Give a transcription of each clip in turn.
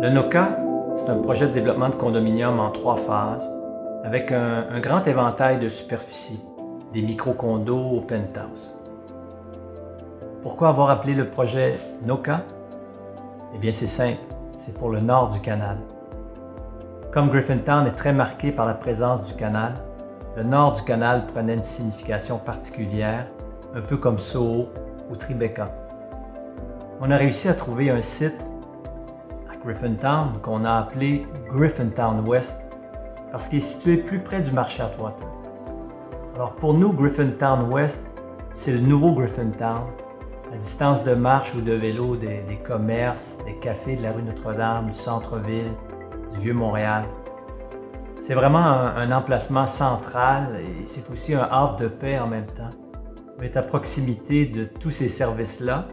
Le NOCA, c'est un projet de développement de condominium en 3 phases, avec un grand éventail de superficies, des micro-condos au penthouse. Pourquoi avoir appelé le projet NOCA? Eh bien, c'est simple, c'est pour le nord du canal. Comme Griffintown est très marqué par la présence du canal, le nord du canal prenait une signification particulière, un peu comme Soho ou Tribeca. On a réussi à trouver un site à Griffintown qu'on a appelé Griffintown West parce qu'il est situé plus près du marché Atwater. Alors pour nous, Griffintown West, c'est le nouveau Griffintown, à distance de marche ou de vélo des commerces, des cafés de la rue Notre-Dame, du centre-ville, du Vieux-Montréal. C'est vraiment un emplacement central et c'est aussi un havre de paix en même temps. On est à proximité de tous ces services-là,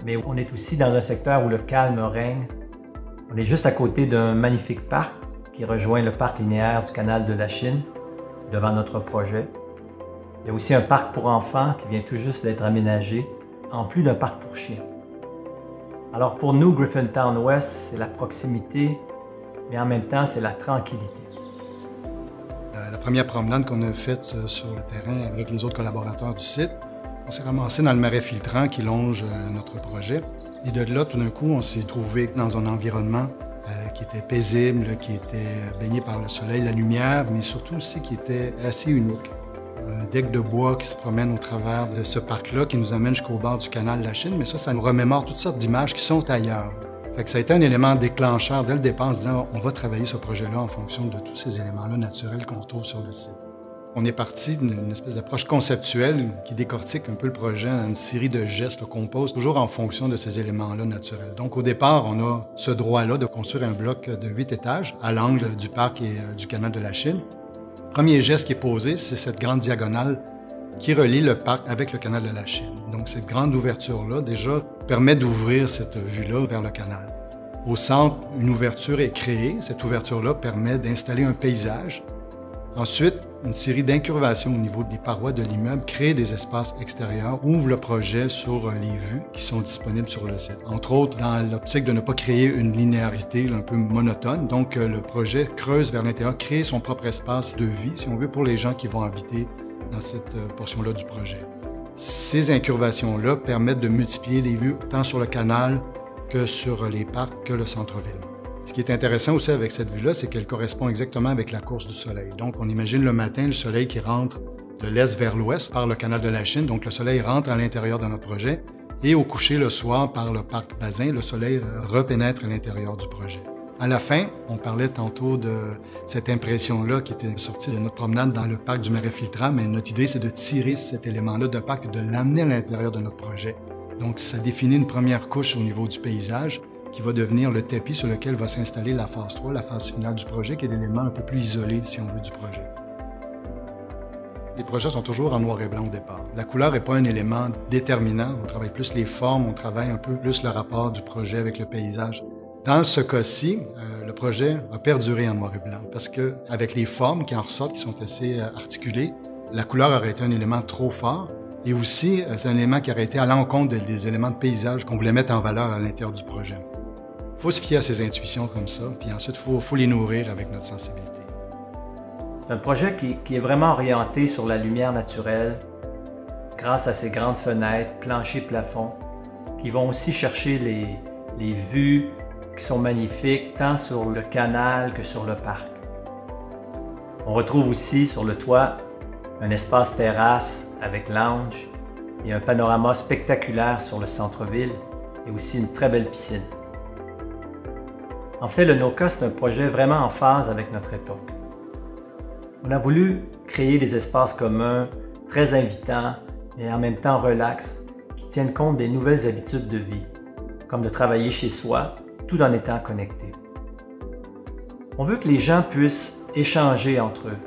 mais on est aussi dans un secteur où le calme règne. On est juste à côté d'un magnifique parc qui rejoint le parc linéaire du canal de la Chine, devant notre projet. Il y a aussi un parc pour enfants qui vient tout juste d'être aménagé, en plus d'un parc pour chiens. Alors pour nous, Griffintown West, c'est la proximité, mais en même temps, c'est la tranquillité. La première promenade qu'on a faite sur le terrain avec les autres collaborateurs du site, on s'est ramassé dans le marais filtrant qui longe notre projet. Et de là, tout d'un coup, on s'est trouvé dans un environnement qui était paisible, qui était baigné par le soleil, la lumière, mais surtout aussi qui était assez unique. Un deck de bois qui se promène au travers de ce parc-là, qui nous amène jusqu'au bord du canal de la Chine, mais ça nous remémore toutes sortes d'images qui sont ailleurs. Fait que ça a été un élément déclencheur dès le départ en se disant on va travailler ce projet-là en fonction de tous ces éléments-là naturels qu'on retrouve sur le site. On est parti d'une espèce d'approche conceptuelle qui décortique un peu le projet en une série de gestes qu'on pose toujours en fonction de ces éléments-là naturels. Donc au départ, on a ce droit-là de construire un bloc de 8 étages à l'angle du parc et du canal de la Chine. Le premier geste qui est posé, c'est cette grande diagonale qui relie le parc avec le canal de la Chine. Donc cette grande ouverture-là, déjà, permet d'ouvrir cette vue-là vers le canal. Au centre, une ouverture est créée. Cette ouverture-là permet d'installer un paysage. Ensuite, une série d'incurvations au niveau des parois de l'immeuble crée des espaces extérieurs, ouvre le projet sur les vues qui sont disponibles sur le site. Entre autres, dans l'optique de ne pas créer une linéarité un peu monotone, donc le projet creuse vers l'intérieur, crée son propre espace de vie, si on veut, pour les gens qui vont habiter dans cette portion-là du projet. Ces incurvations-là permettent de multiplier les vues tant sur le canal que sur les parcs que le centre-ville. Ce qui est intéressant aussi avec cette vue-là, c'est qu'elle correspond exactement avec la course du soleil. Donc, on imagine le matin le soleil qui rentre de l'est vers l'ouest par le canal de la Chine. Donc, le soleil rentre à l'intérieur de notre projet. Et au coucher le soir, par le parc Bazin, le soleil repénètre à l'intérieur du projet. À la fin, on parlait tantôt de cette impression-là qui était sortie de notre promenade dans le parc du marais filtrant, mais notre idée, c'est de tirer cet élément-là de parc et de l'amener à l'intérieur de notre projet. Donc, ça définit une première couche au niveau du paysage, qui va devenir le tapis sur lequel va s'installer la phase 3, la phase finale du projet, qui est l'élément un peu plus isolé, si on veut, du projet. Les projets sont toujours en noir et blanc au départ. La couleur n'est pas un élément déterminant. On travaille plus les formes, on travaille un peu plus le rapport du projet avec le paysage. Dans ce cas-ci, le projet a perduré en noir et blanc parce que, avec les formes qui en ressortent, qui sont assez articulées, la couleur aurait été un élément trop fort. Et aussi, c'est un élément qui aurait été à l'encontre des éléments de paysage qu'on voulait mettre en valeur à l'intérieur du projet. Il faut se fier à ces intuitions comme ça, puis ensuite, il faut les nourrir avec notre sensibilité. C'est un projet qui est vraiment orienté sur la lumière naturelle, grâce à ces grandes fenêtres, plancher-plafond, qui vont aussi chercher les vues qui sont magnifiques, tant sur le canal que sur le parc. On retrouve aussi sur le toit un espace terrasse avec lounge et un panorama spectaculaire sur le centre-ville et aussi une très belle piscine. En fait, le NOCA, c'est un projet vraiment en phase avec notre époque. On a voulu créer des espaces communs très invitants et en même temps relax, qui tiennent compte des nouvelles habitudes de vie, comme de travailler chez soi, tout en étant connecté. On veut que les gens puissent échanger entre eux.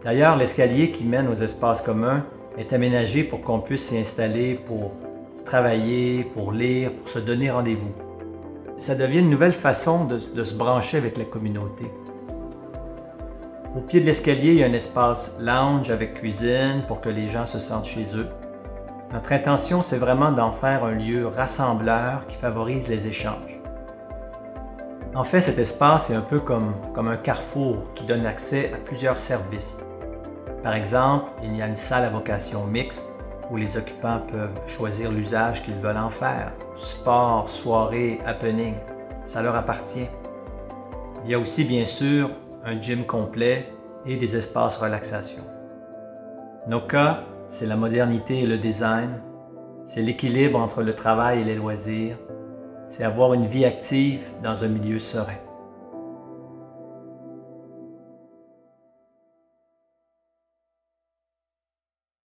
D'ailleurs, l'escalier qui mène aux espaces communs est aménagé pour qu'on puisse s'y installer pour travailler, pour lire, pour se donner rendez-vous. Ça devient une nouvelle façon de se brancher avec la communauté. Au pied de l'escalier, il y a un espace lounge avec cuisine pour que les gens se sentent chez eux. Notre intention, c'est vraiment d'en faire un lieu rassembleur qui favorise les échanges. En fait, cet espace est un peu comme un carrefour qui donne accès à plusieurs services. Par exemple, il y a une salle à vocation mixte où les occupants peuvent choisir l'usage qu'ils veulent en faire. Sport, soirée, happening, ça leur appartient. Il y a aussi bien sûr un gym complet et des espaces relaxation. Nos cas, c'est la modernité et le design, c'est l'équilibre entre le travail et les loisirs, c'est avoir une vie active dans un milieu serein.